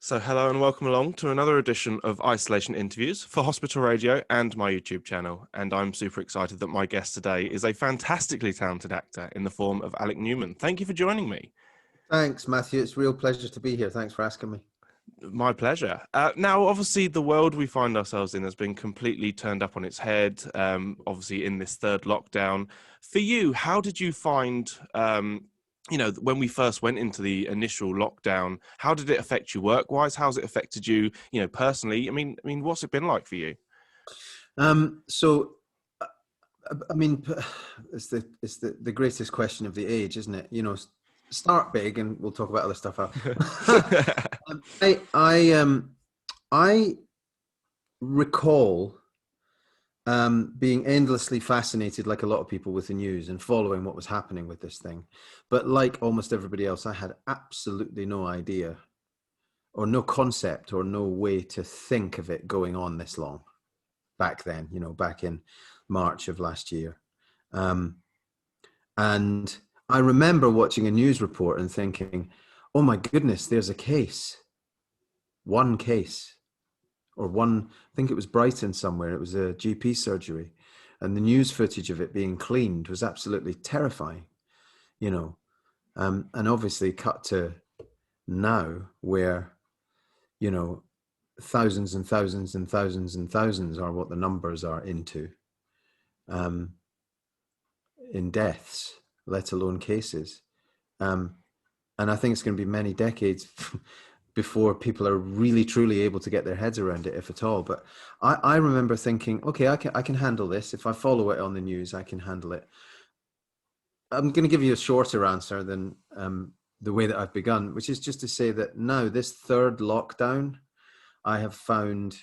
So hello and welcome along to another edition of Isolation Interviews for Hospital Radio and my YouTube channel. And I'm super excited that my guest today is a fantastically talented actor in the form of Alec Newman. Thank you for joining me. Thanks, Matthew. It's a real pleasure to be here. Thanks for asking me. My pleasure. Now, obviously, the world we find ourselves in has been completely turned up on its head, obviously in this third lockdown. For you, how did you find when we first went into the initial lockdown, how did it affect you work-wise? How's it affected you, personally? I mean, what's it been like for you? So, I mean, it's the greatest question of the age, isn't it? Start big, and we'll talk about other stuff. I recall being endlessly fascinated, like a lot of people, with the news and following what was happening with this thing. But like almost everybody else, I had absolutely no idea, or no concept, or no way to think of it going on this long. Back then, back in March of last year. And I remember watching a news report and thinking, oh my goodness, there's a case. One case. Or one, I think it was Brighton somewhere. It was a GP surgery. And the news footage of it being cleaned was absolutely terrifying, And obviously cut to now where, thousands and thousands and thousands and thousands are what the numbers are into in deaths, let alone cases. And I think it's going to be many decades before people are really truly able to get their heads around it, if at all. But I remember thinking, okay, I can handle this. If I follow it on the news, I can handle it. I'm going to give you a shorter answer than the way that I've begun, which is just to say that now, this third lockdown, I have found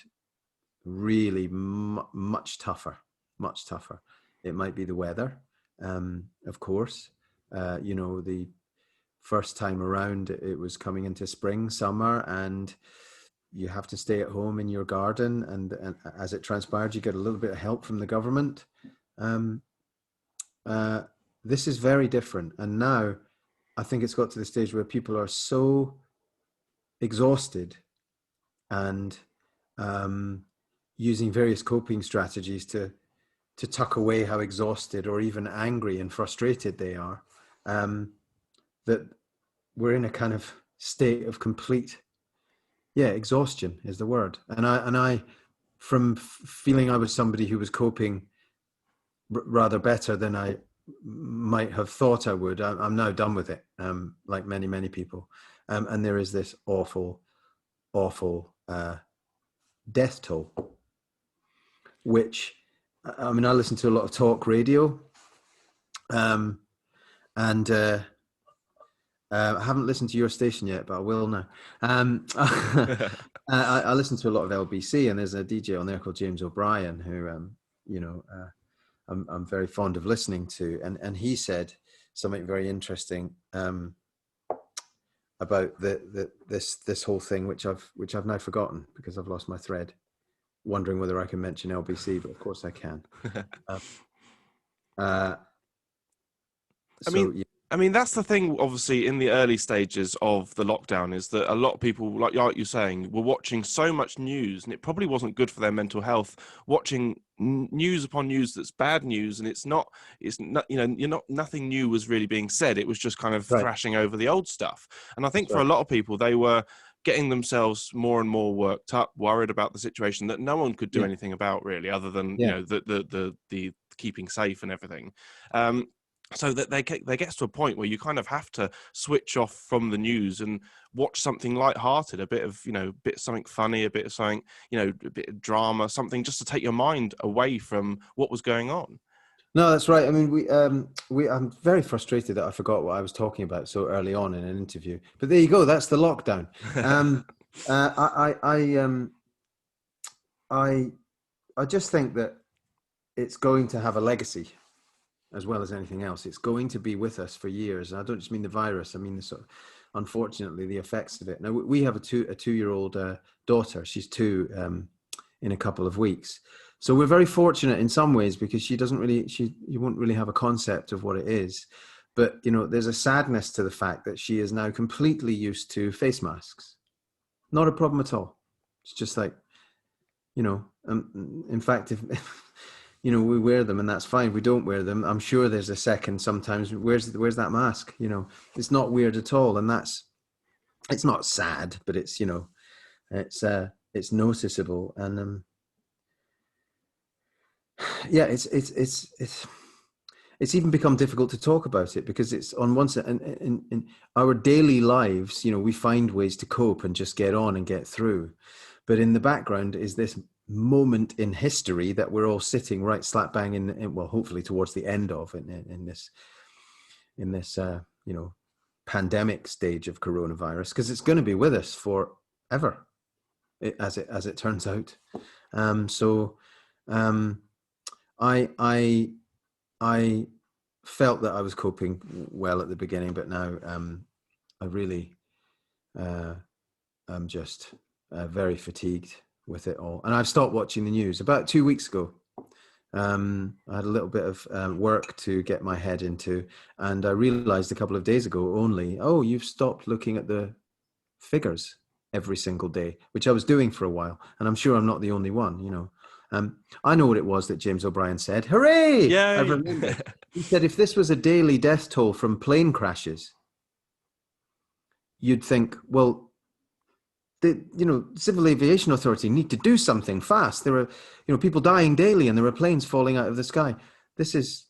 really much tougher. It might be the weather, of course. The first time around, it was coming into spring, summer, and you have to stay at home in your garden. And as it transpired, you get a little bit of help from the government. This is very different. And now I think it's got to the stage where people are so exhausted and using various coping strategies to tuck away how exhausted or even angry and frustrated they are, that we're in a kind of state of complete, exhaustion is the word. And I, from feeling I was somebody who was coping rather better than I might have thought I would, I'm now done with it, like many, many people. And there is this awful death toll, which, I mean, I listen to a lot of talk radio, and I haven't listened to your station yet, but I will now. I listen to a lot of LBC, and there's a DJ on there called James O'Brien, who, I'm very fond of listening to, and he said something very interesting about this whole thing, which I've now forgotten because I've lost my thread, wondering whether I can mention LBC, but of course I can. I mean, that's the thing, obviously, in the early stages of the lockdown, is that a lot of people, like you're saying, were watching so much news, and it probably wasn't good for their mental health, watching news upon news that's bad news, and it's not, nothing new was really being said. It was just kind of thrashing over the old stuff. And I think for a lot of people, they were getting themselves more and more worked up, worried about the situation that no one could do anything about, really, other than, the keeping safe and everything. So that they gets to a point where you kind of have to switch off from the news and watch something lighthearted, a bit of, something funny, a bit of something, a bit of drama, something just to take your mind away from what was going on. No, that's right. I mean, I'm very frustrated that I forgot what I was talking about so early on in an interview. But there you go. That's the lockdown. I just think that it's going to have a legacy, as well as anything else. It's going to be with us for years. And I don't just mean the virus. I mean, unfortunately, the effects of it. Now, we have a two-year-old daughter. She's 2 in a couple of weeks. So we're very fortunate in some ways, because you won't really have a concept of what it is. But, there's a sadness to the fact that she is now completely used to face masks. Not a problem at all. It's just like, in fact, if we wear them and that's fine. We don't wear them, I'm sure there's a second sometimes. Where's that mask? It's not weird at all, and it's not sad, but it's it's noticeable, and yeah, it's even become difficult to talk about it because it's on one side, in our daily lives, we find ways to cope and just get on and get through. But in the background is this moment in history that we're all sitting right slap bang in well, hopefully towards the end of in this pandemic stage of coronavirus, because it's going to be with us forever, as it turns out. So I felt that I was coping well at the beginning, but now I really I'm just very fatigued with it all. And I've stopped watching the news. About 2 weeks ago, I had a little bit of work to get my head into, and I realized a couple of days ago only, you've stopped looking at the figures every single day, which I was doing for a while. And I'm sure I'm not the only one, I know what it was that James O'Brien said. Hooray! Yeah. I remember. He said if this was a daily death toll from plane crashes, you'd think, well, the Civil Aviation Authority need to do something fast. There are people dying daily, and there are planes falling out of the sky. This is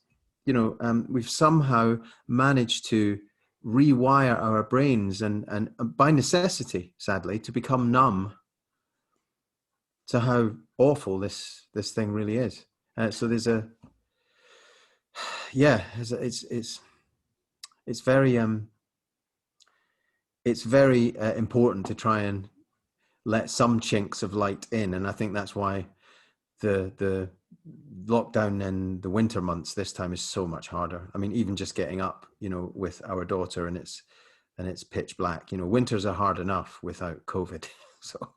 we've somehow managed to rewire our brains and by necessity, sadly, to become numb to how awful this thing really is. So there's it's very important to try and let some chinks of light in, and I think that's why the lockdown in the winter months this time is so much harder. I mean, even just getting up, with our daughter, and it's pitch black. Winters are hard enough without COVID. So,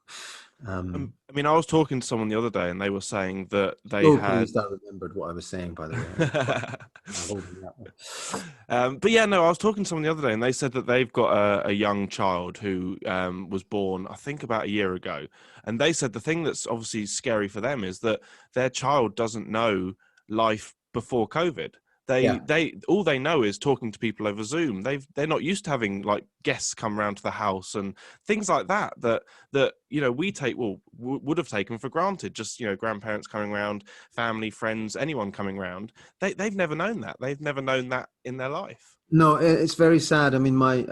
I mean, I was talking to someone the other day, and they were saying that they pleased I remembered what I was saying, by the way. But yeah, no, I was talking to someone the other day, and they said that they've got a young child who was born, I think, about a year ago. And they said the thing that's obviously scary for them is that their child doesn't know life before COVID. They all they know is talking to people over Zoom. They're not used to having like guests come around to the house and things like that we would have taken for granted. Just grandparents coming around, family, friends, anyone coming around. They've never known that. They've never known that in their life. No, it's very sad. I mean, my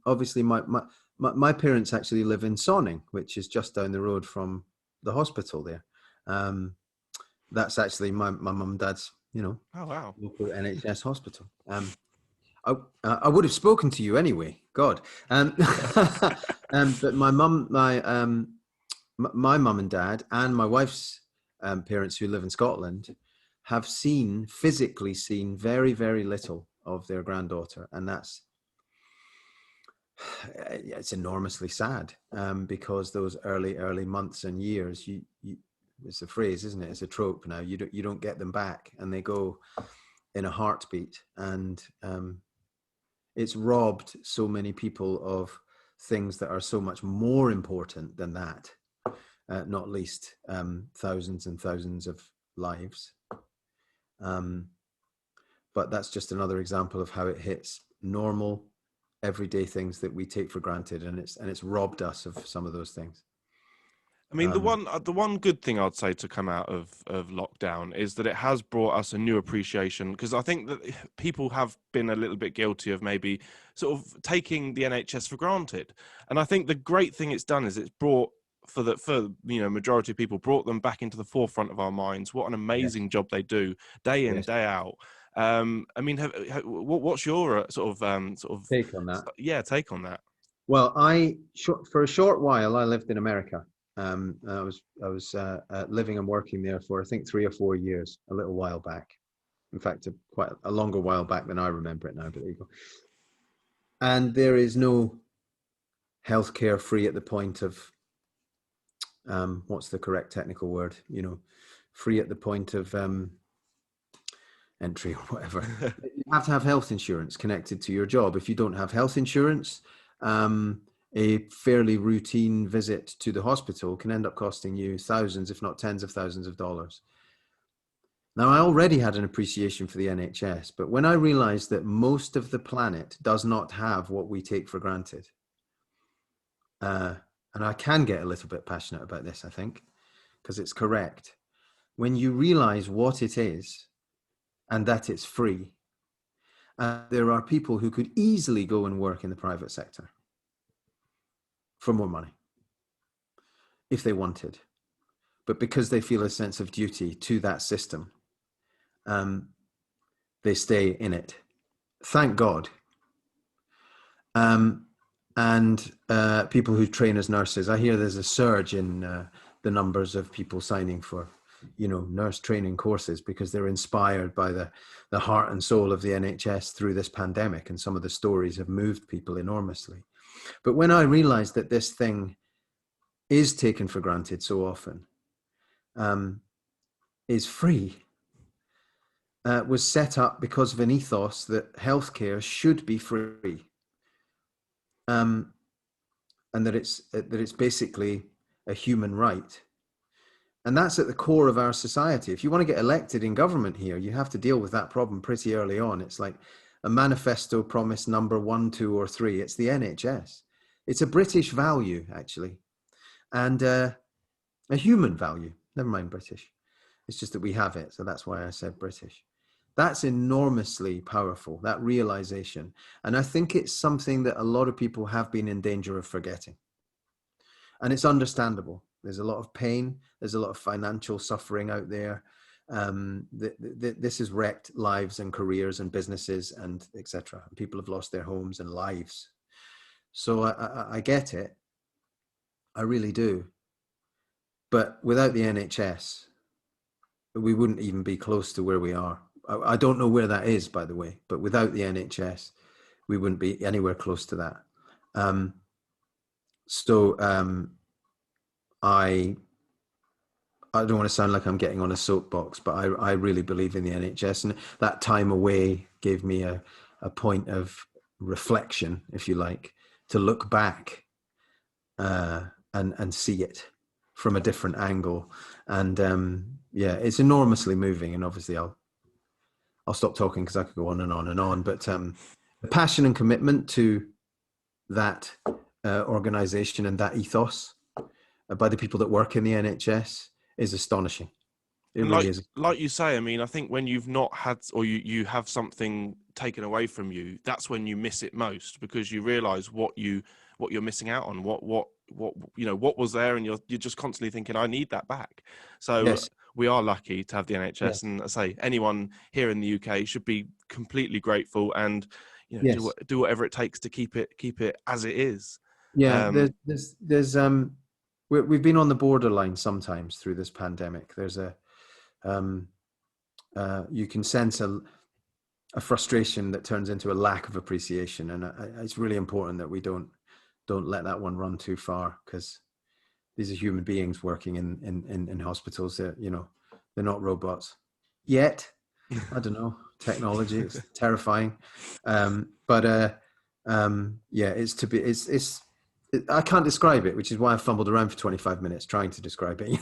obviously my parents actually live in Sonning, which is just down the road from the hospital there. That's actually my mum and dad's, oh wow, local NHS hospital. I would have spoken to you anyway. God, but my mum, my mum and dad, and my wife's parents, who live in Scotland, have physically seen very, very little of their granddaughter, and it's enormously sad, because those early months and years, you it's a phrase, isn't it? It's a trope now. You don't get them back, and they go in a heartbeat, and it's robbed so many people of things that are so much more important than that, not least thousands and thousands of lives. But that's just another example of how it hits normal, everyday things that we take for granted, and it's robbed us of some of those things. I mean, the one good thing I'd say to come out of lockdown is that it has brought us a new appreciation, because I think that people have been a little bit guilty of maybe sort of taking the NHS for granted. And I think the great thing it's done is it's brought majority of people, brought them back into the forefront of our minds. What an amazing job they do day in, day out. I mean, what's your sort of take on that? Yeah, take on that. Well, for a short while I lived in America. I was living and working there for, I think, 3 or 4 years, a little while back. In fact, quite a longer while back than I remember it now, but there you go. And there is no healthcare free at the point of, what's the correct technical word? Free at the point of entry or whatever. You have to have health insurance connected to your job. If you don't have health insurance, a fairly routine visit to the hospital can end up costing you thousands, if not tens of thousands of dollars. Now, I already had an appreciation for the NHS, but when I realized that most of the planet does not have what we take for granted, and I can get a little bit passionate about this, I think, because it's correct. When you realize what it is and that it's free, there are people who could easily go and work in the private sector for more money if they wanted, but because they feel a sense of duty to that system, they stay in it. Thank God. And people who train as nurses, I hear there's a surge in the numbers of people signing for, nurse training courses because they're inspired by the heart and soul of the NHS through this pandemic, and some of the stories have moved people enormously. But when I realized that this thing is taken for granted so often, is free, was set up because of an ethos that healthcare should be free, and that it's basically a human right. And that's at the core of our society. If you want to get elected in government here, you have to deal with that problem pretty early on. It's like a manifesto promise number 1, 2, or 3. It's the NHS. It's a British value, actually, and a human value. Never mind British. It's just that we have it. So that's why I said British. That's enormously powerful, that realization. And I think it's something that a lot of people have been in danger of forgetting. And it's understandable. There's a lot of pain. There's a lot of financial suffering out there. This has wrecked lives and careers and businesses and etc. People have lost their homes and lives. So I get it. I really do. But without the NHS, we wouldn't even be close to where we are. I don't know where that is, by the way, but without the NHS, we wouldn't be anywhere close to that. I don't want to sound like I'm getting on a soapbox, but I really believe in the NHS, and that time away gave me a point of reflection, if you like, to look back and see it from a different angle. And it's enormously moving. And obviously I'll stop talking because I could go on and on and on. But the passion and commitment to that organization and that ethos by the people that work in the NHS is astonishing. It really is. Like you say, I mean, I think when you've not had, or you have something taken away from you, that's when you miss it most, because you realize what you're missing out on, what was there, and you're just constantly thinking, I need that back. So yes. We are lucky to have the NHS, yes. And I say anyone here in the UK should be completely grateful, and yes. do whatever it takes to keep it as it is. Yeah, there's we've been on the borderline sometimes through this pandemic. There's you can sense a frustration that turns into a lack of appreciation, and it's really important that we don't let that one run too far, because these are human beings working in hospitals. That they're not robots yet. I don't know, technology is terrifying, but it's I can't describe it, which is why I fumbled around for 25 minutes trying to describe it.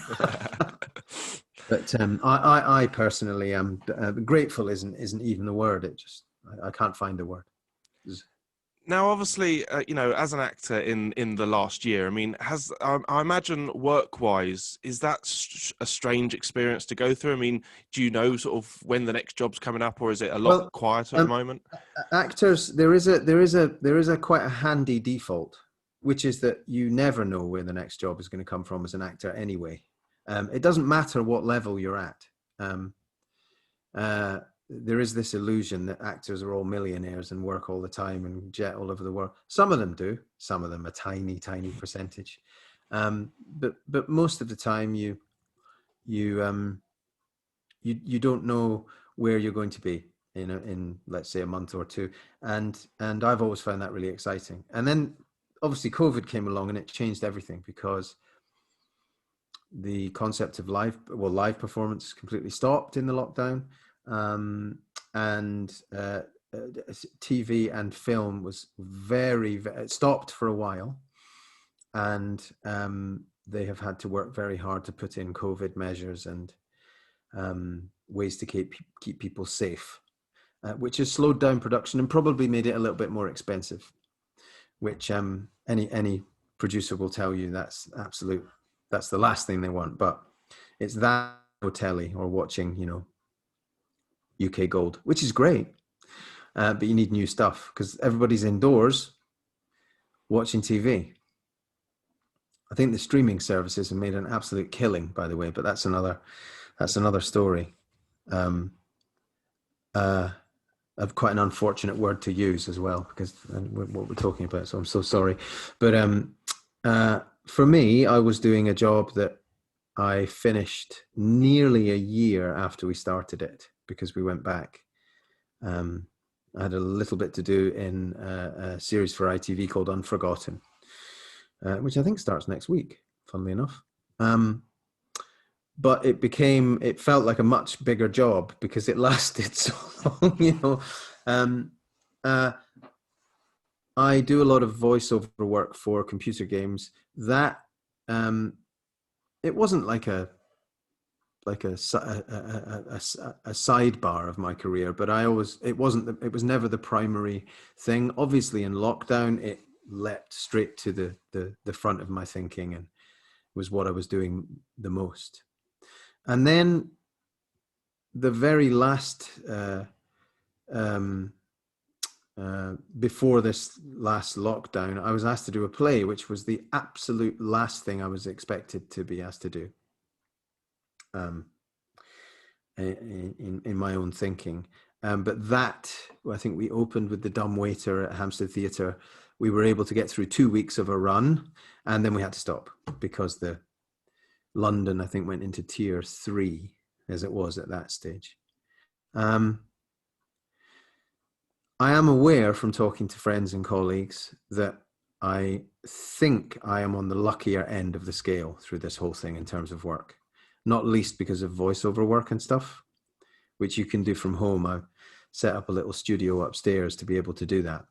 But I personally am grateful. Isn't even the word. It just I can't find the word. Now, obviously, as an actor in the last year, I mean, I imagine work-wise, is that a strange experience to go through? I mean, do you know sort of when the next job's coming up, or is it a lot quieter at the moment? Actors, there is a quite a handy default, which is that you never know where the next job is going to come from as an actor anyway. It doesn't matter what level you're at. There is this illusion that actors are all millionaires and work all the time and jet all over the world. Some of them do, some of them a tiny percentage. But most of the time you don't know where you're going to be in let's say a month or two. And I've always found that really exciting. And then obviously COVID came along and it changed everything, because the concept of live performance completely stopped in the lockdown. And TV and film was very stopped for a while. and they have had to work very hard to put in COVID measures and ways to keep people safe, which has slowed down production and probably made it a little bit more expensive, which any producer will tell you that's the last thing they want. But it's that or telly or watching, UK Gold, which is great. But you need new stuff because everybody's indoors watching TV. I think the streaming services have made an absolute killing, by the way, but that's another story. Of quite an unfortunate word to use as well, because what we're talking about. So I'm so sorry. But for me, I was doing a job that I finished nearly a year after we started it because we went back. I had a little bit to do in a series for ITV called Unforgotten, which I think starts next week, funnily enough. But it felt like a much bigger job because it lasted so long, I do a lot of voiceover work for computer games. That it wasn't like a sidebar of my career, but it was never the primary thing. Obviously in lockdown, it leapt straight to the front of my thinking and was what I was doing the most. And then the very last, before this last lockdown, I was asked to do a play, which was the absolute last thing I was expected to be asked to do. In my own thinking. But that, I think we opened with The Dumb Waiter at Hampstead Theatre. We were able to get through 2 weeks of a run, and then we had to stop because the London, I think, went into tier 3 as it was at that stage. I am aware from talking to friends and colleagues that I think I am on the luckier end of the scale through this whole thing in terms of work, not least because of voiceover work and stuff, which you can do from home. I've set up a little studio upstairs to be able to do that.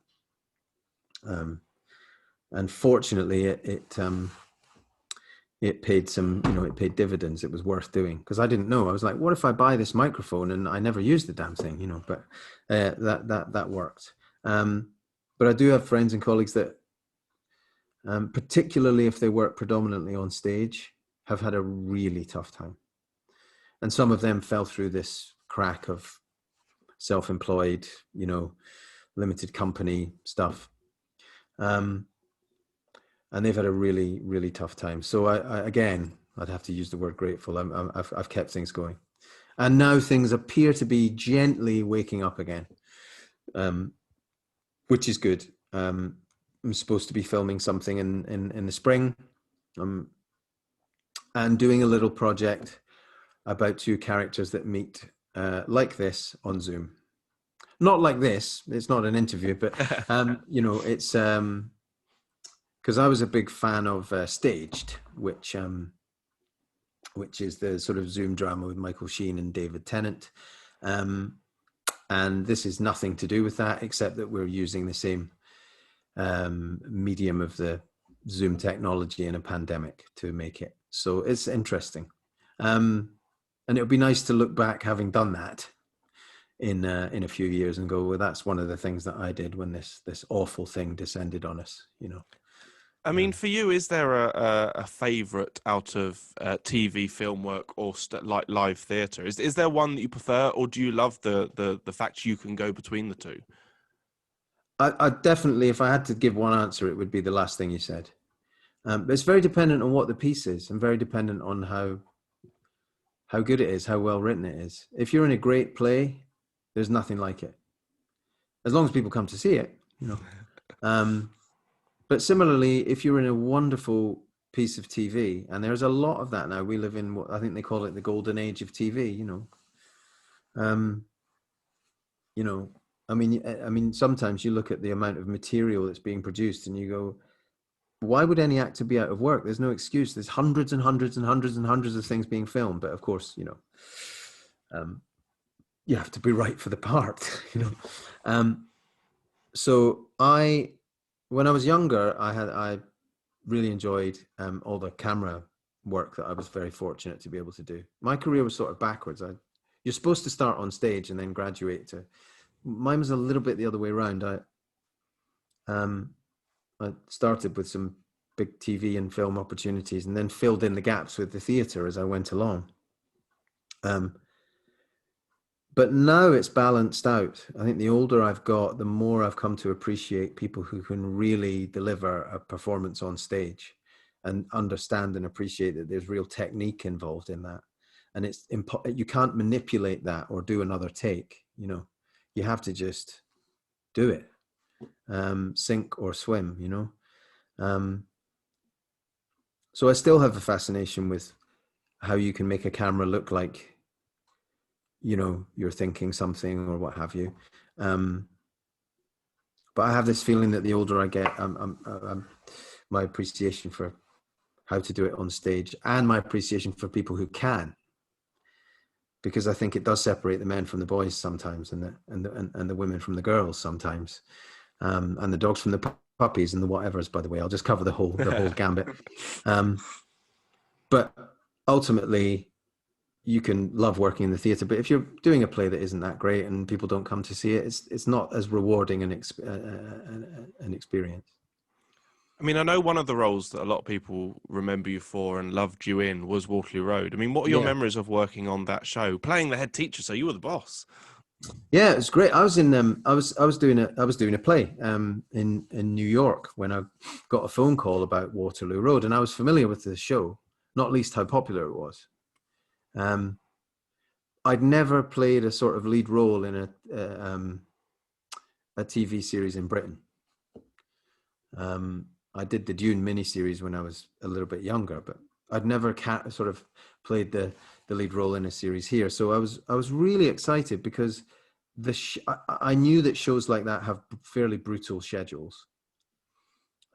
And fortunately, it paid it paid dividends. It was worth doing because I didn't know. I was like, what if I buy this microphone and I never use the damn thing, but that worked. But I do have friends and colleagues that, particularly if they work predominantly on stage, have had a really tough time. And some of them fell through this crack of self-employed, limited company stuff. And they've had a really, really tough time. So I'd have to use the word grateful. I've kept things going. And now things appear to be gently waking up again, which is good. I'm supposed to be filming something in the spring, and doing a little project about 2 characters that meet like this on Zoom. Not like this. It's not an interview, but, it's... because I was a big fan of Staged, which is the sort of Zoom drama with Michael Sheen and David Tennant. And this is nothing to do with that, except that we're using the same medium of the Zoom technology in a pandemic to make it. So it's interesting. And it would be nice to look back having done that in a few years and go, well, that's one of the things that I did when this awful thing descended on us, I mean, for you, is there a favourite out of TV, film work, or like live theatre? Is there one that you prefer, or do you love the fact you can go between the two? I definitely, if I had to give one answer, it would be the last thing you said. But it's very dependent on what the piece is, and very dependent on how good it is, how well written it is. If you're in a great play, there's nothing like it, as long as people come to see it, But similarly, if you're in a wonderful piece of TV, and there's a lot of that now, we live in what I think they call it the golden age of TV. I mean, sometimes you look at the amount of material that's being produced, and you go, why would any actor be out of work? There's no excuse. There's hundreds and hundreds and hundreds and hundreds of things being filmed, but of course, you have to be right for the part. So when I was younger, really enjoyed all the camera work that I was very fortunate to be able to do. My career was sort of backwards. You're supposed to start on stage and then graduate to. Mine was a little bit the other way around. I started with some big TV and film opportunities, and then filled in the gaps with the theatre as I went along. But now it's balanced out. I think the older I've got, the more I've come to appreciate people who can really deliver a performance on stage and understand and appreciate that there's real technique involved in that. And you can't manipulate that or do another take, you know. You have to just do it, sink or swim, you know. So I still have a fascination with how you can make a camera look like, you know, you're thinking something or what have you. But I have this feeling that the older I get, my appreciation for how to do it on stage and my appreciation for people who can, because I think it does separate the men from the boys sometimes, and the women from the girls sometimes, and the dogs from the puppies and the whatevers. By the way, I'll just cover the whole gambit. But ultimately, you can love working in the theatre, but if you're doing a play that isn't that great and people don't come to see it, it's not as rewarding an experience. I mean, I know one of the roles that a lot of people remember you for and loved you in was Waterloo Road. I mean, what are your memories of working on that show, playing the head teacher? So you were the boss. Yeah, it's great. I was in I was doing a play in New York when I got a phone call about Waterloo Road, and I was familiar with the show, not least how popular it was. I'd never played a sort of lead role in a TV series in Britain. I did the Dune miniseries when I was a little bit younger, but I'd never sort of played the lead role in a series here. So I was really excited because I knew that shows like that have fairly brutal schedules.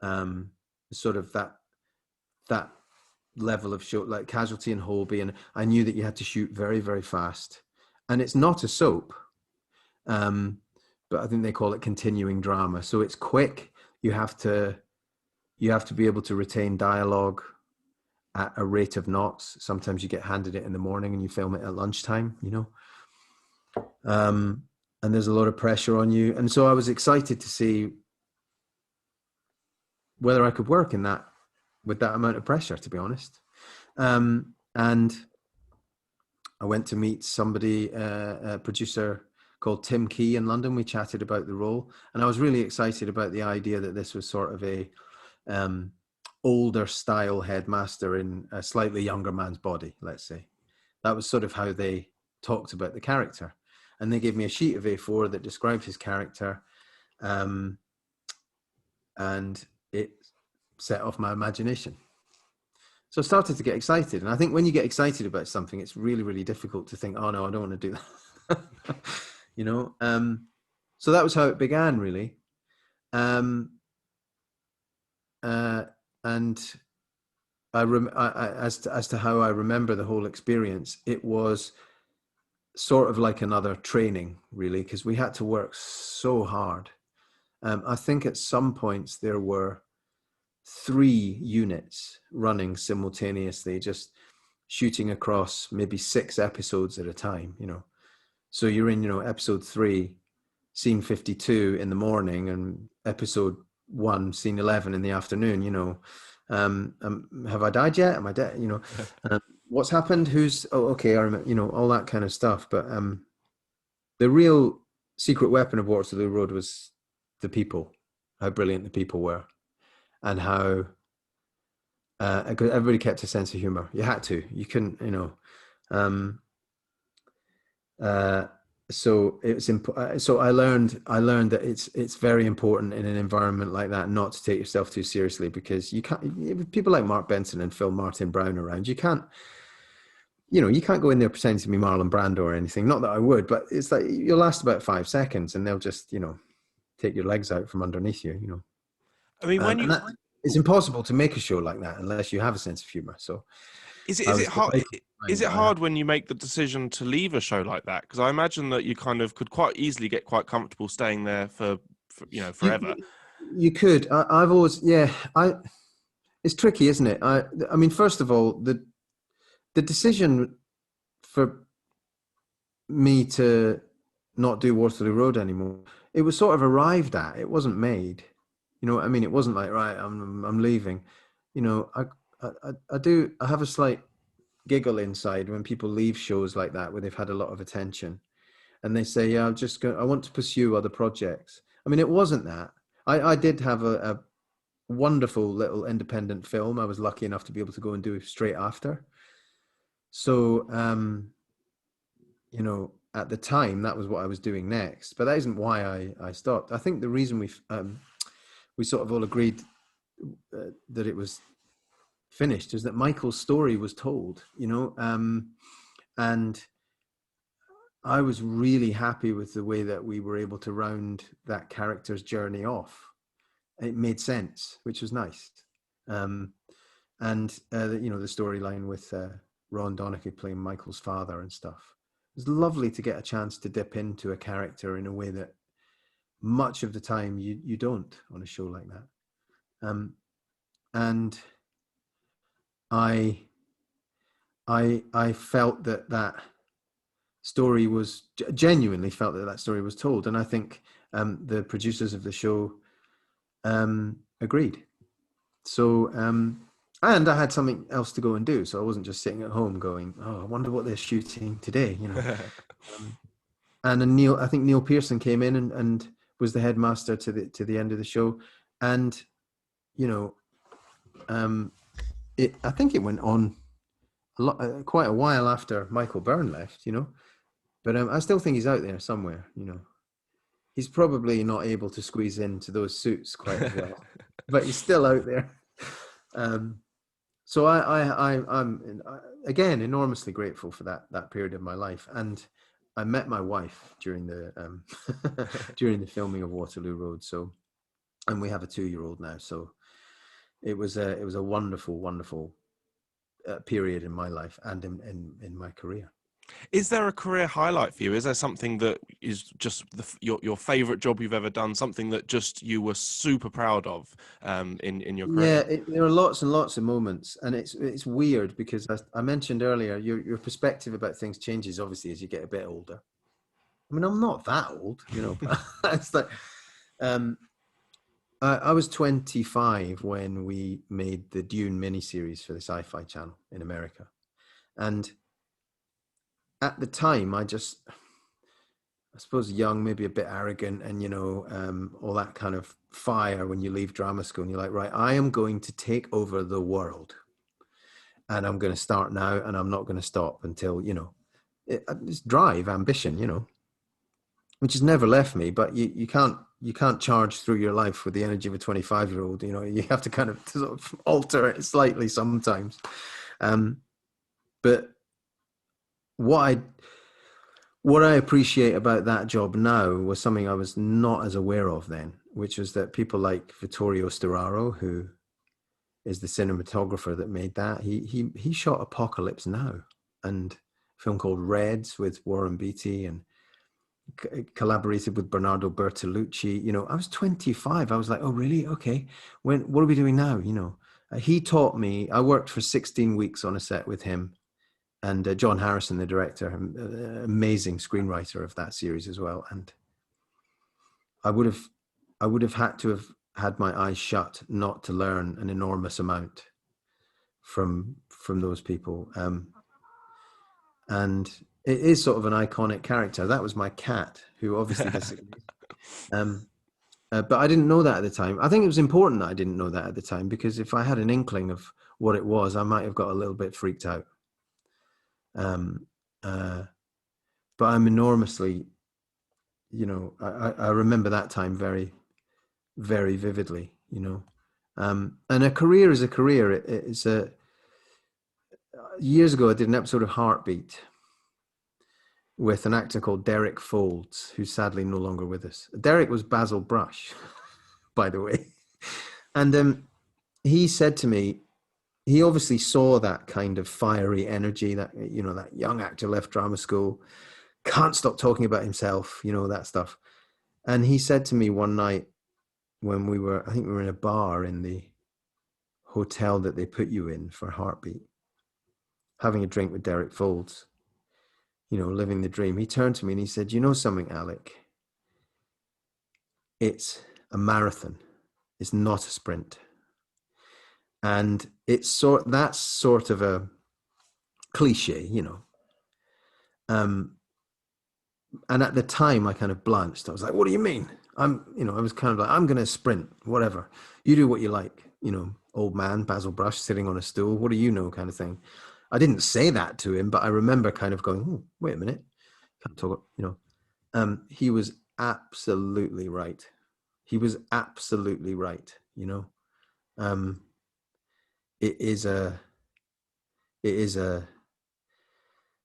Sort of that level of show, like Casualty and Holby, and I knew that you had to shoot very, very fast. And it's not a soap, but I think they call it continuing drama. So it's quick. You have to be able to retain dialogue at a rate of knots. Sometimes you get handed it in the morning and you film it at lunchtime, you know. And there's a lot of pressure on you. And so I was excited to see whether I could work in that with that amount of pressure, to be honest. And I went to meet somebody, a producer called Tim Key in London. We chatted about the role, and I was really excited about the idea that this was sort of a older style headmaster in a slightly younger man's body, let's say. That was sort of how they talked about the character. And they gave me a sheet of A4 that described his character, and it set off my imagination. So I started to get excited. And I think when you get excited about something, it's really, really difficult to think, oh no, I don't want to do that. You know? So that was how it began, really. And as to how I remember the whole experience, it was sort of like another training, really, because we had to work so hard. I think at some points there were 3 units running simultaneously, just shooting across maybe 6 episodes at a time, you know. So you're in, you know, episode 3, scene 52 in the morning, and episode 1, scene 11 in the afternoon, you know. Have I died yet? Am I dead? You know, what's happened? Okay, I remember, you know, all that kind of stuff. But the real secret weapon of Waterloo Road was the people, how brilliant the people were, and how everybody kept a sense of humor. You had to. You couldn't, you know. So it's so I learned that it's very important in an environment like that not to take yourself too seriously, because you can't, people like Mark Benson and Phil Martin Brown around, you can't go in there pretending to be Marlon Brando or anything. Not that I would, but it's like you'll last about 5 seconds and they'll just, you know, take your legs out from underneath you, you know. I mean, it's impossible to make a show like that unless you have a sense of humor. So is it hard? Is it hard when you make the decision to leave a show like that? Because I imagine that you kind of could quite easily get quite comfortable staying there for you know, forever. You could. I've always, yeah. It's tricky, isn't it? I mean, first of all, the decision for me to not do Waterloo Road anymore, it was sort of arrived at. It wasn't made. You know what I mean? It wasn't like, right, I'm leaving. You know, I have a slight giggle inside when people leave shows like that where they've had a lot of attention and they say, yeah, I want to pursue other projects. I mean, it wasn't that. I did have a wonderful little independent film I was lucky enough to be able to go and do straight after. So, you know, at the time, that was what I was doing next. But that isn't why I stopped. I think the reason we sort of all agreed that it was finished is that Michael's story was told, you know, and I was really happy with the way that we were able to round that character's journey off. It made sense, which was nice. And you know, the storyline with Ron Donachie playing Michael's father and stuff. It was lovely to get a chance to dip into a character in a way that much of the time you don't on a show like that. And I felt that story was genuinely felt that story was told, and I think the producers of the show agreed. So, and I had something else to go and do, so I wasn't just sitting at home going, "Oh, I wonder what they're shooting today," you know. And then I think Neil Pearson came in and was the headmaster to the end of the show, and you know, I think it went on quite a while after Michael Byrne left, you know. But I still think he's out there somewhere, you know. He's probably not able to squeeze into those suits quite as well, but he's still out there. So I'm again enormously grateful for that period of my life, and I met my wife during the during the filming of Waterloo Road. So, and we have a 2-year-old now. So it was a wonderful period in my life and in my career. Is there a career highlight for you? Is there something that is just your favorite job you've ever done? Something that just you were super proud of in your career? Yeah, there are lots and lots of moments, and it's weird because I mentioned earlier, your perspective about things changes obviously as you get a bit older. I mean, I'm not that old, you know. It's like I was 25 when we made the Dune miniseries for the Sci-Fi Channel in America, and at the time, I suppose young, maybe a bit arrogant, and you know, all that kind of fire when you leave drama school and you're like, right, I am going to take over the world, and I'm going to start now, and I'm not going to stop until, you know, it's drive, ambition, you know, which has never left me. But you can't charge through your life with the energy of a 25-year-old. You know, you have to kind of sort of alter it slightly sometimes. But what I appreciate about that job now was something I was not as aware of then, which was that people like Vittorio Storaro, who is the cinematographer that made that, he shot Apocalypse Now and a film called Reds with Warren Beatty, and collaborated with Bernardo Bertolucci. You know, I was 25. I was like, oh, really? Okay. What are we doing now? You know, he taught me. I worked for 16 weeks on a set with him. And John Harrison, the director, amazing screenwriter of that series as well. And I would have had to have had my eyes shut not to learn an enormous amount from those people. And it is sort of an iconic character. That was my cat, who obviously disagrees. But I didn't know that at the time. I think it was important that I didn't know that at the time, because if I had an inkling of what it was, I might have got a little bit freaked out. But I'm enormously, you know, I remember that time very, very vividly, you know. And a career is a career. It's years ago, I did an episode of Heartbeat with an actor called Derek Folds, who's sadly no longer with us. Derek was Basil Brush, by the way. And he said to me, he obviously saw that kind of fiery energy, that, you know, that young actor left drama school, can't stop talking about himself, you know, that stuff. And he said to me one night when I think we were in a bar in the hotel that they put you in for Heartbeat, having a drink with Derek Folds, living the dream. He turned to me and he said, "You know something, Alec? It's a marathon. It's not a sprint." And that's sort of a cliche, and at the time I kind of blanched. I was like, "What do you mean?" I was kind of like, "I'm going to sprint, whatever. You do what you like, old man, Basil Brush sitting on a stool. What do you know?" kind of thing. I didn't say that to him, but I remember kind of going, "Oh, wait a minute. Can't talk, he was absolutely right. He was absolutely right. It is a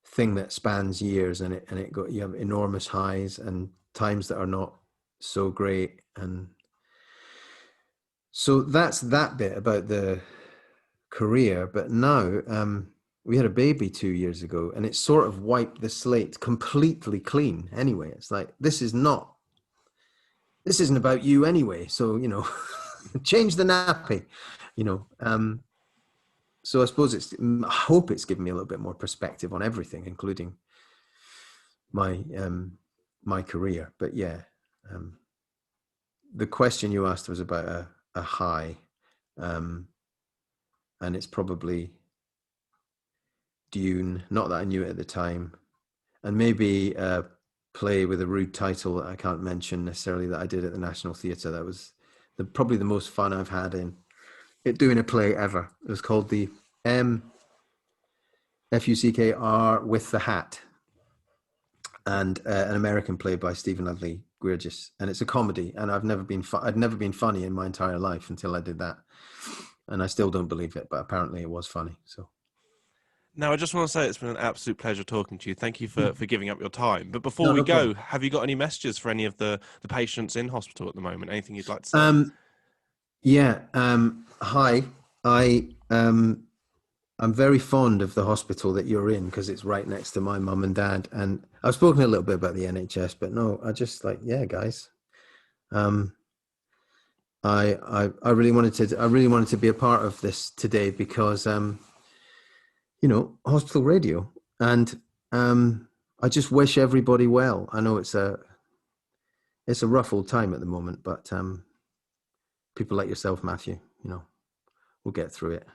thing that spans years, and you have enormous highs and times that are not so great. And so that's that bit about the career. But now, we had a baby 2 years ago, and it sort of wiped the slate completely clean. Anyway, it's like, this isn't about you anyway. So, change the nappy, so I suppose I hope it's given me a little bit more perspective on everything, including my career. But yeah, the question you asked was about a high, and it's probably Dune. Not that I knew it at the time, and maybe a play with a rude title that I can't mention necessarily that I did at the National Theatre. That was probably the most fun I've had in doing a play ever. It was called the Fuckr with the Hat, and an American play by Stephen Ludley Gwirgis, and it's a comedy. And I'd never been funny in my entire life until I did that, and I still don't believe it, but apparently it was funny. So now, I just want to say it's been an absolute pleasure talking to you. Thank you for giving up your time. But before no, we no go, problem. have you got any messages for any of the patients in hospital at the moment? Anything you'd like to say? Yeah. Hi. I'm very fond of the hospital that you're in because it's right next to my mum and dad. And I've spoken a little bit about the NHS, but no, I just yeah, guys. I really wanted to be a part of this today because hospital radio, and I just wish everybody well. I know it's a rough old time at the moment, but people like yourself, Matthew, we'll get through it.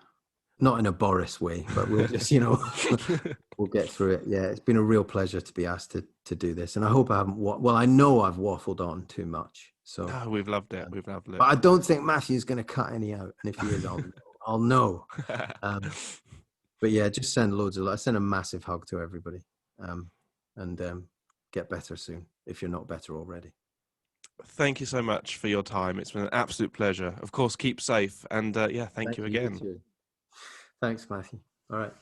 Not in a Boris way, but we'll just, we'll get through it. Yeah, it's been a real pleasure to be asked to do this. And I hope I haven't, I know I've waffled on too much. So No, we've loved it. We've loved it. But I don't think Matthew's going to cut any out. And if he is, I'll know. But yeah, just send send a massive hug to everybody. And get better soon if you're not better already. Thank you so much for your time. It's been an absolute pleasure. Of course, keep safe. And thank you again. You too. Thanks, Matthew. All right.